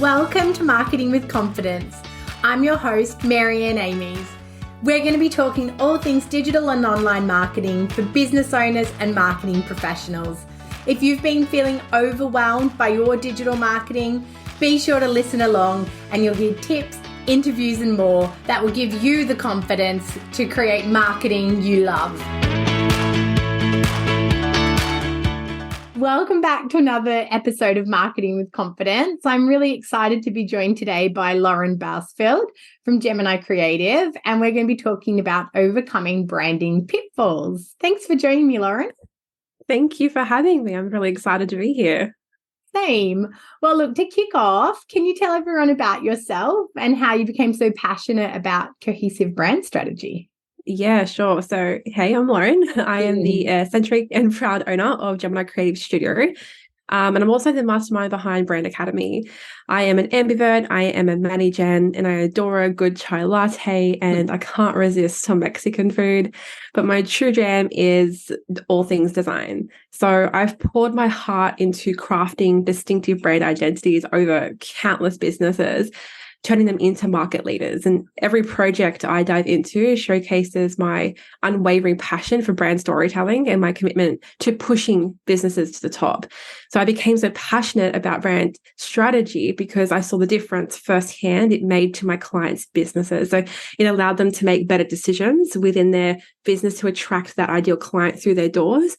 Welcome to Marketing with Confidence. I'm your host, Marianne Amies. We're going to be talking all things digital and online marketing for business owners and marketing professionals. If you've been feeling overwhelmed by your digital marketing, be sure to listen along and you'll hear tips, interviews and more that will give you the confidence to create marketing you love. Welcome back to another episode of Marketing with Confidence. I'm really excited to be joined today by Loren Bousfield from Gemini Creative, and we're going to be talking about overcoming branding pitfalls. Thanks for joining me, Loren. Thank you for having me. I'm really excited to be here. Same. Well, look, to kick off, can you tell everyone about yourself and how you became so passionate about cohesive brand strategy? Yeah, sure. So, hey, I'm Loren. I am the eccentric and proud owner of Gemini Creative Studio. And I'm also the mastermind behind Brand Academy. I am an ambivert, I am a Manny-Gen, and I adore a good chai latte, and I can't resist some Mexican food. But my true jam is all things design. So I've poured my heart into crafting distinctive brand identities over countless businesses, turning them into market leaders. And every project I dive into showcases my unwavering passion for brand storytelling and my commitment to pushing businesses to the top. So I became so passionate about brand strategy because I saw the difference firsthand it made to my clients' businesses. So it allowed them to make better decisions within their business to attract that ideal client through their doors.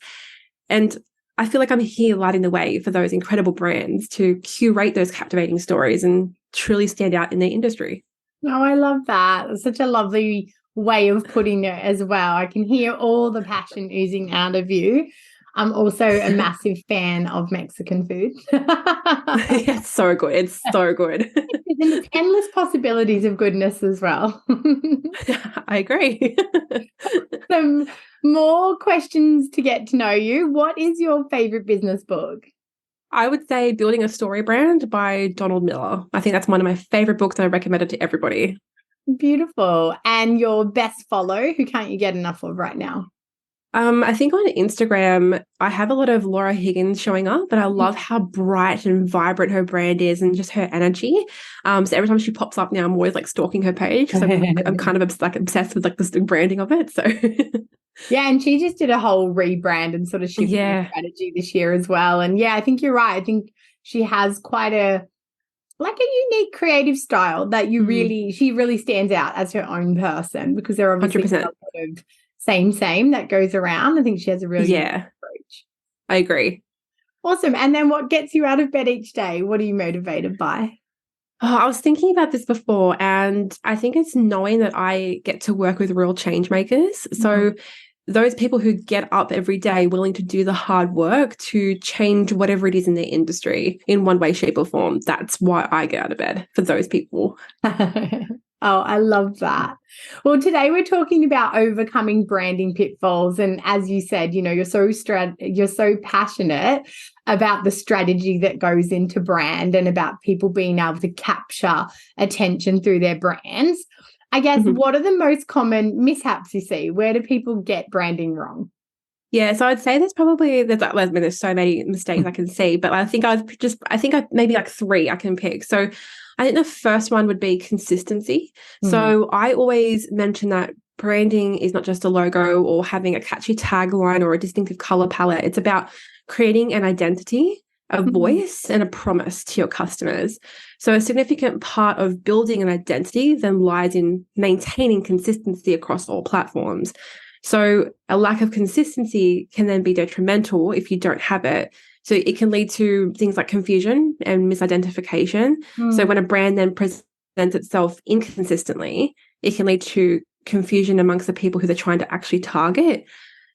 And I feel like I'm here lighting the way for those incredible brands to curate those captivating stories and truly stand out in their industry. Oh, I love that. It's such a lovely way of putting it as well. I can hear all the passion oozing out of you. I'm also a massive fan of Mexican food. It's so good. It's so good. There's endless possibilities of goodness as well. I agree. Some more questions to get to know you. What is your favorite business book? I would say Building a Story Brand by Donald Miller. I think that's one of my favorite books that I recommend it to everybody. Beautiful. And your best follow, who can't you get enough of right now? I think on Instagram, I have a lot of Laura Higgins showing up, but I love how bright and vibrant her brand is and just her energy. So every time she pops up now, I'm always like stalking her page because I'm kind of obsessed with like the branding of it. So yeah, and she just did a whole rebrand and sort of shifted her strategy this year as well. And yeah, I think you're right. I think she has quite a unique creative style that she really stands out as her own person because there are obviously 100%. a lot of same that goes around. I think she has a really unique approach. I agree. Awesome. And then what gets you out of bed each day? What are you motivated by? Oh, I was thinking about this before, and I think it's knowing that I get to work with real change makers. So those people who get up every day willing to do the hard work to change whatever it is in their industry in one way, shape or form. That's why I get out of bed, for those people. Oh, I love that. Well, today we're talking about overcoming branding pitfalls. And as you said, you're so passionate about the strategy that goes into brand and about people being able to capture attention through their brands. I guess, what are the most common mishaps you see? Where do people get branding wrong? Yeah, so I'd say there's so many mistakes I can see, but I think maybe like three I can pick. So I think the first one would be consistency. So I always mention that branding is not just a logo or having a catchy tagline or a distinctive color palette. It's about creating an identity, a voice, and a promise to your customers. So a significant part of building an identity then lies in maintaining consistency across all platforms. So a lack of consistency can then be detrimental if you don't have it. So it can lead to things like confusion and misidentification. So when a brand then presents itself inconsistently, it can lead to confusion amongst the people who they're trying to actually target.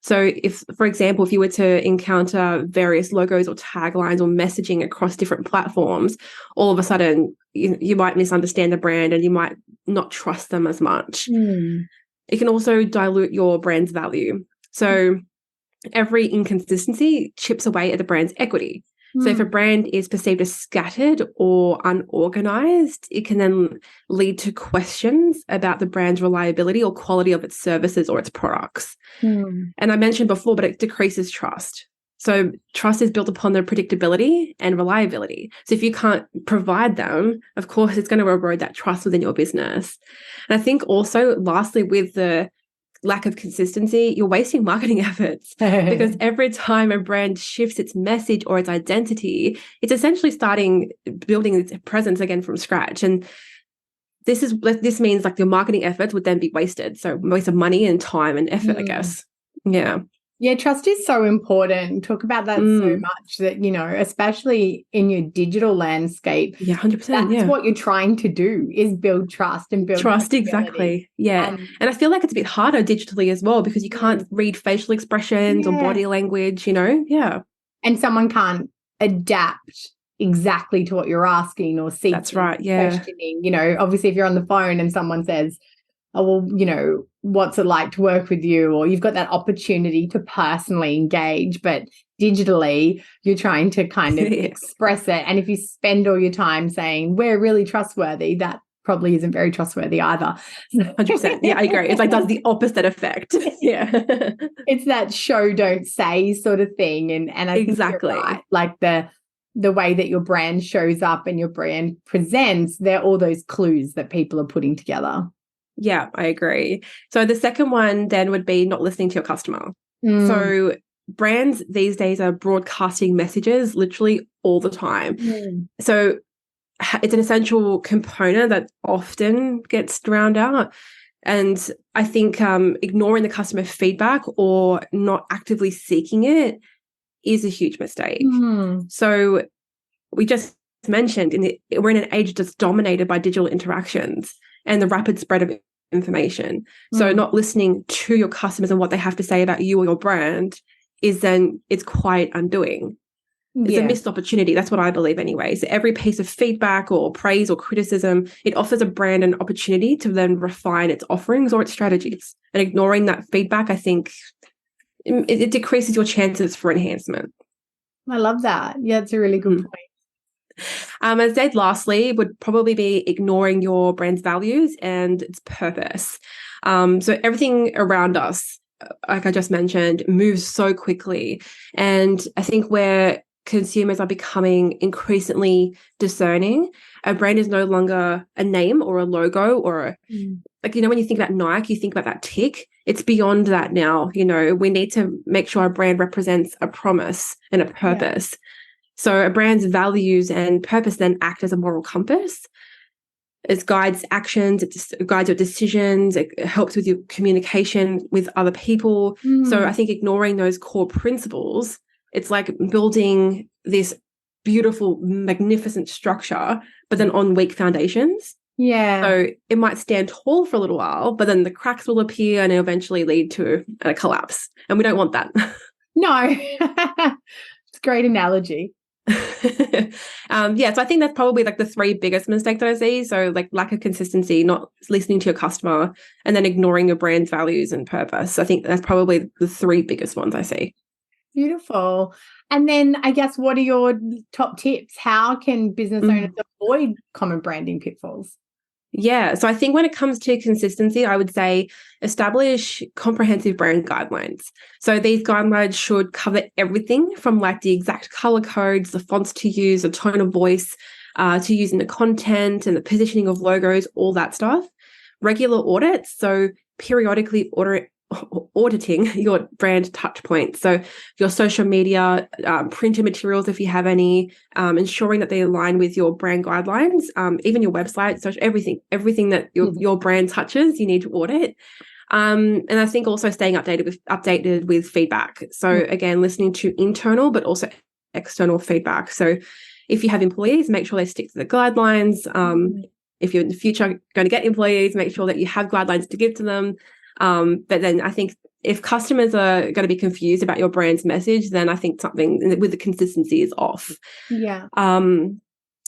So if, for example, if you were to encounter various logos or taglines or messaging across different platforms, all of a sudden you might misunderstand the brand and you might not trust them as much. It can also dilute your brand's value. So every inconsistency chips away at the brand's equity. So if a brand is perceived as scattered or unorganized, it can then lead to questions about the brand's reliability or quality of its services or its products. And I mentioned before, but it decreases trust. So trust is built upon the predictability and reliability. So if you can't provide them, of course, it's going to erode that trust within your business. And I think also, lastly, with the lack of consistency, you're wasting marketing efforts because every time a brand shifts its message or its identity, it's essentially building its presence again from scratch. And this means like your marketing efforts would then be wasted. So waste of money and time and effort, I guess. Yeah. Yeah, trust is so important. Talk about that so much that, especially in your digital landscape. Yeah, 100%. That's what you're trying to do, is build trust and build trust. Exactly. Yeah. And I feel like it's a bit harder digitally as well because you can't read facial expressions or body language, Yeah. And someone can't adapt exactly to what you're asking or seeking. That's right. Yeah. Questioning. Obviously if you're on the phone and someone says, oh, well, what's it like to work with you? Or you've got that opportunity to personally engage, but digitally you're trying to kind of express it. And if you spend all your time saying, we're really trustworthy, that probably isn't very trustworthy either. 100%. Yeah, I agree. It's like does the opposite effect. Yeah. It's that show, don't say sort of thing. And I think you're right. Like the way that your brand shows up and your brand presents, they're all those clues that people are putting together. Yeah, I agree. So the second one then would be not listening to your customer. So brands these days are broadcasting messages literally all the time. So it's an essential component that often gets drowned out. And I think ignoring the customer feedback or not actively seeking it is a huge mistake. So we just mentioned we're in an age that's dominated by digital interactions and the rapid spread of information. So not listening to your customers and what they have to say about you or your brand it's quite undoing. It's a missed opportunity. That's what I believe anyway. So every piece of feedback or praise or criticism, it offers a brand an opportunity to then refine its offerings or its strategies. And ignoring that feedback, I think it decreases your chances for enhancement. I love that. Yeah, it's a really good point. As said, lastly, would probably be ignoring your brand's values and its purpose. So everything around us, like I just mentioned, moves so quickly. And I think where consumers are becoming increasingly discerning, a brand is no longer a name or a logo or when you think about Nike, you think about that tick. It's beyond that now. We need to make sure our brand represents a promise and a purpose. So a brand's values and purpose then act as a moral compass. It guides actions, it guides your decisions, it helps with your communication with other people. So I think ignoring those core principles, it's like building this beautiful, magnificent structure, but then on weak foundations. Yeah. So it might stand tall for a little while, but then the cracks will appear and it'll eventually lead to a collapse. And we don't want that. No. It's a great analogy. So I think that's probably like the three biggest mistakes that I see. So like lack of consistency, not listening to your customer, and then ignoring your brand's values and purpose. I think that's probably the three biggest ones I see. Beautiful. And then I guess what are your top tips? How can business owners avoid common branding pitfalls? Yeah. So I think when it comes to consistency, I would say establish comprehensive brand guidelines. So these guidelines should cover everything from like the exact color codes, the fonts to use, the tone of voice to use in the content and the positioning of logos, all that stuff. Regular audits. So periodically auditing your brand touch points. So your social media, printed materials, if you have any, ensuring that they align with your brand guidelines, even your website, so everything that your brand touches, you need to audit. And I think also staying updated with feedback. So again, listening to internal, but also external feedback. So if you have employees, make sure they stick to the guidelines. If you're in the future going to get employees, make sure that you have guidelines to give to them. But then I think if customers are going to be confused about your brand's message, then I think something with the consistency is off. Yeah. I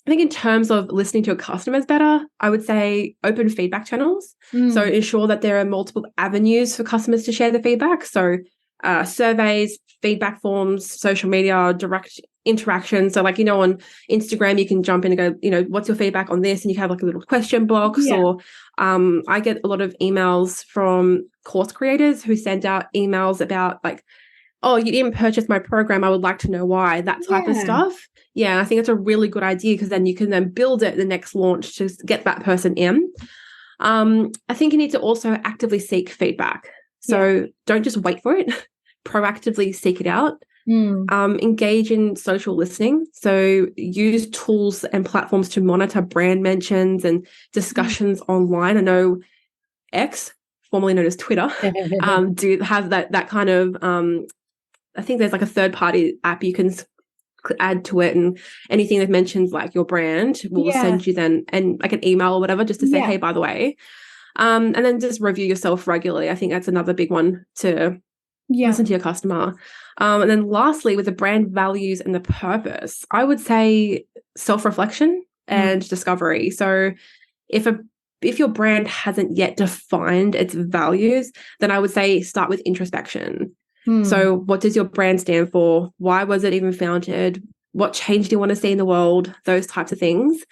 think in terms of listening to your customers better, I would say open feedback channels. So ensure that there are multiple avenues for customers to share the feedback. So surveys, feedback forms, social media, direct interaction. So like, on Instagram, you can jump in and go, what's your feedback on this? And you have like a little question box or I get a lot of emails from course creators who send out emails about like, oh, you didn't purchase my program, I would like to know why, that type of stuff. Yeah, I think it's a really good idea because then you can then build it the next launch to get that person in. I think you need to also actively seek feedback. So don't just wait for it. Proactively seek it out. Engage in social listening. So use tools and platforms to monitor brand mentions and discussions online. I know X, formerly known as Twitter, do have that kind of, I think there's like a third-party app you can add to it, and anything that mentions like your brand will send you then and like an email or whatever just to say, hey, by the way. And then just review yourself regularly. I think that's another big one to listen to your customer. And then lastly, with the brand values and the purpose, I would say self-reflection and discovery. So if your brand hasn't yet defined its values, then I would say start with introspection. So what does your brand stand for? Why was it even founded? What change do you want to see in the world? Those types of things.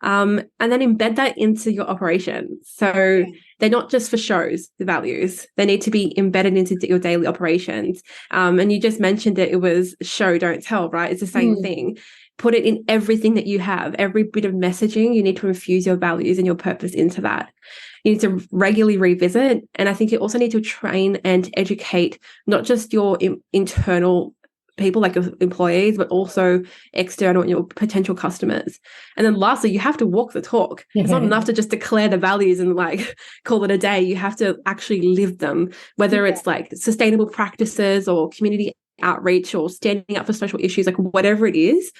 And then embed that into your operations. So they're not just for shows, the values. They need to be embedded into your daily operations. And you just mentioned it was show, don't tell, right? It's the same thing. Put it in everything that you have. Every bit of messaging, you need to infuse your values and your purpose into that. You need to regularly revisit. And I think you also need to train and educate not just your internal people, like your employees, but also external and your potential customers. And then lastly, you have to walk the talk. It's not enough to just declare the values and like call it a day. You have to actually live them, whether it's like sustainable practices or community outreach or standing up for social issues, like whatever it is,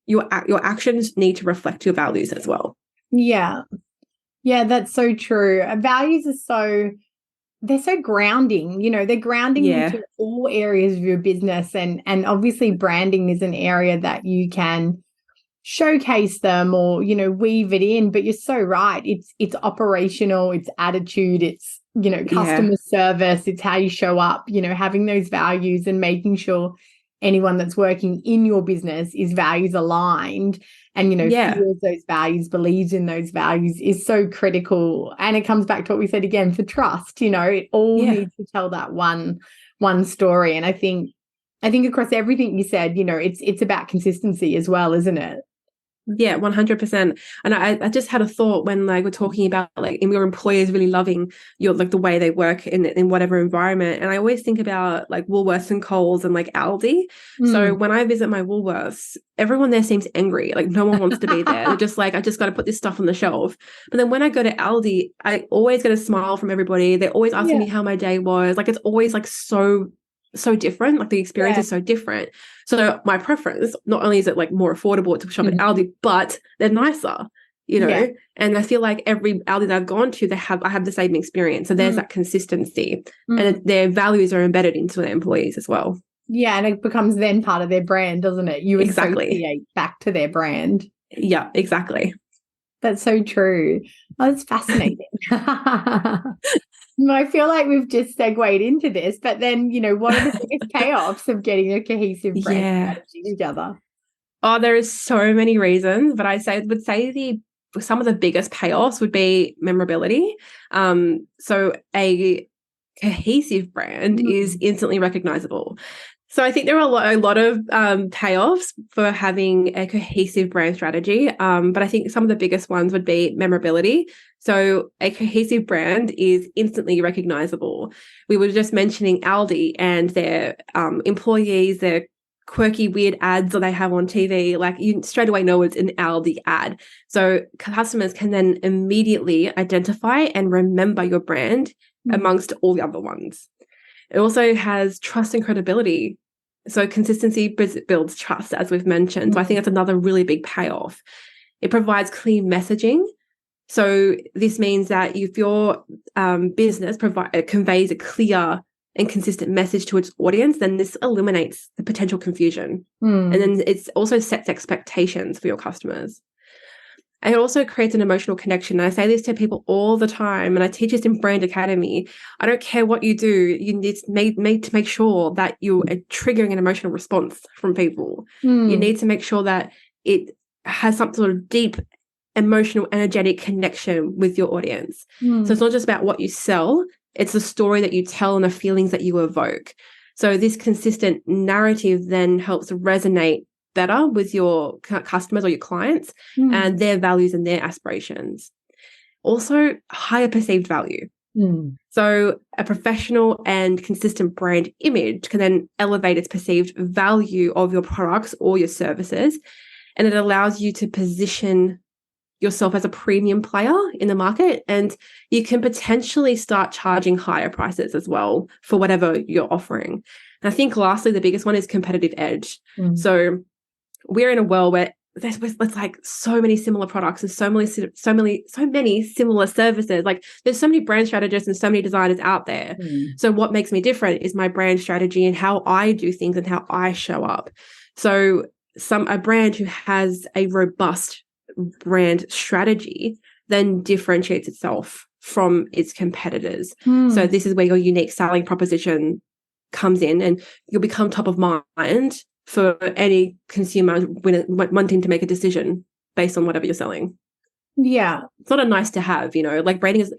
your actions need to reflect your values as well. Yeah, that's so true. Values are they're so grounding, they're grounding into all areas of your business. And obviously branding is an area that you can showcase them or, weave it in. But you're so right. It's operational, it's attitude, it's, customer service, it's how you show up, having those values and making sure anyone that's working in your business is values aligned and, feels those values, believes in those values is so critical. And it comes back to what we said again for trust, it all needs to tell that one story. And I think across everything you said, it's about consistency as well, isn't it? Yeah, 100%. And I just had a thought when like we're talking about like your employers really loving your like the way they work in whatever environment. And I always think about like Woolworths and Coles and like Aldi. So when I visit my Woolworths, everyone there seems angry. Like no one wants to be there. They're just like, I just got to put this stuff on the shelf. But then when I go to Aldi, I always get a smile from everybody. They're always asking me how my day was. Like it's always like so different, like the experience is so different. So my preference, not only is it like more affordable to shop at Aldi, but they're nicer, and I feel like every Aldi that I've gone to, I have the same experience. So there's that consistency and their values are embedded into their employees as well. Yeah, and it becomes then part of their brand, doesn't it? You associate back to their brand. Yeah, exactly. That's so true. Oh, that's fascinating. I feel like we've just segued into this, but then, what are the biggest payoffs of getting a cohesive brand strategy together? Oh, there is so many reasons, but would say some of the biggest payoffs would be memorability. So a cohesive brand is instantly recognizable. So I think there are a lot of payoffs for having a cohesive brand strategy. But I think some of the biggest ones would be memorability. So a cohesive brand is instantly recognizable. We were just mentioning Aldi and their employees, their quirky, weird ads that they have on TV. Like you straight away know it's an Aldi ad. So customers can then immediately identify and remember your brand amongst all the other ones. It also has trust and credibility. So consistency builds trust, as we've mentioned. So I think that's another really big payoff. It provides clear messaging. So this means that if your business conveys a clear and consistent message to its audience, then this eliminates the potential confusion. And then it also sets expectations for your customers. And it also creates an emotional connection. And I say this to people all the time, and I teach this in Brand Academy. I don't care what you do, you need to make sure that you are triggering an emotional response from people. You need to make sure that it has some sort of deep, emotional, energetic connection with your audience. So it's not just about what you sell, it's the story that you tell and the feelings that you evoke. So this consistent narrative then helps resonate better with your customers or your clients and their values and their aspirations. Also, higher perceived value. So a professional and consistent brand image can then elevate its perceived value of your products or your services, and it allows you to position yourself as a premium player in the market, and you can potentially start charging higher prices as well for whatever you're offering. And I think lastly, the biggest one is competitive edge. So we're in a world where there's like so many similar products and so many similar services. Like there's so many brand strategists and so many designers out there. So what makes me different is my brand strategy and how I do things and how I show up. So a brand who has a robust brand strategy then differentiates itself from its competitors. So this is where your unique selling proposition comes in, and you'll become top of mind for any consumer wanting to make a decision based on whatever you're selling. Yeah. It's not a nice to have, like branding is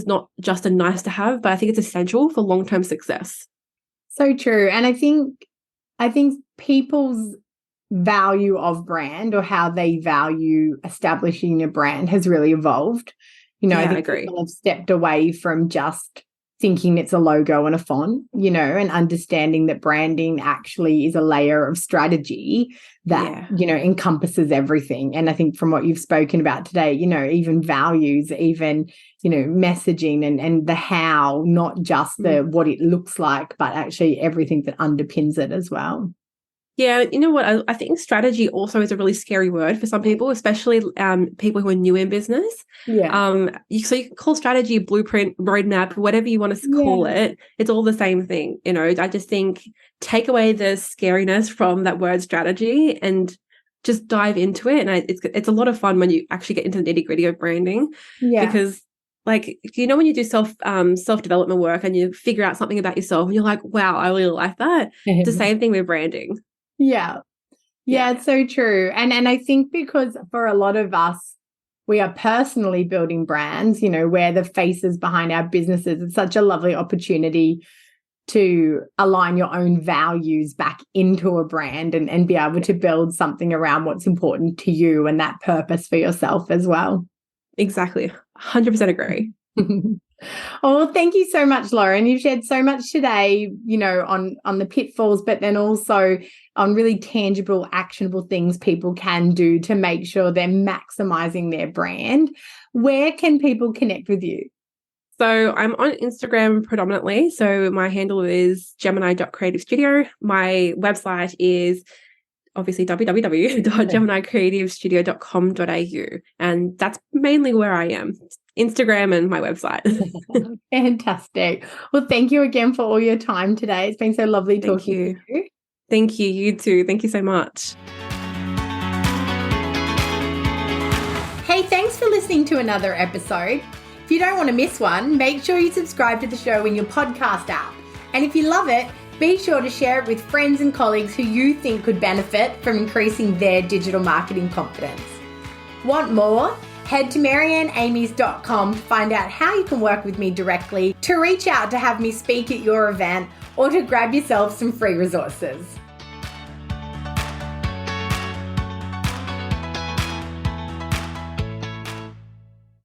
not just a nice to have, but I think it's essential for long-term success. So true. And I think people's value of brand, or how they value establishing a brand, has really evolved. I think people have stepped away from just thinking it's a logo and a font, and understanding that branding actually is a layer of strategy that, encompasses everything. And I think from what you've spoken about today, even values, even, messaging and the how, not just the what it looks like, but actually everything that underpins it as well. Yeah, you know what? I think strategy also is a really scary word for some people, especially people who are new in business. Yeah. So you can call strategy, blueprint, roadmap, whatever you want to call it. It's all the same thing. I just think take away the scariness from that word strategy and just dive into it. And it's a lot of fun when you actually get into the nitty-gritty of branding. Yeah. Because like, when you do self-development work and you figure out something about yourself and you're like, wow, I really like that. It's the same thing with branding. Yeah, it's so true. And I think because for a lot of us, we are personally building brands, we're the faces behind our businesses. It's such a lovely opportunity to align your own values back into a brand and be able to build something around what's important to you and that purpose for yourself as well. Exactly. 100% agree. Oh, well, thank you so much, Loren. You've shared so much today, on the pitfalls, but then also on really tangible, actionable things people can do to make sure they're maximizing their brand. Where can people connect with you? So I'm on Instagram predominantly. So my handle is gemini.creativestudio. My website is obviously www.geminicreativestudio.com.au. And that's mainly where I am. Instagram and my website. Fantastic. Well, thank you again for all your time today. It's been so lovely talking to you. Thank you. You too. Thank you so much. Hey, thanks for listening to another episode. If you don't want to miss one, make sure you subscribe to the show in your podcast app. And if you love it, be sure to share it with friends and colleagues who you think could benefit from increasing their digital marketing confidence. Want more? Head to marianneamies.com to find out how you can work with me directly, to reach out to have me speak at your event, or to grab yourself some free resources.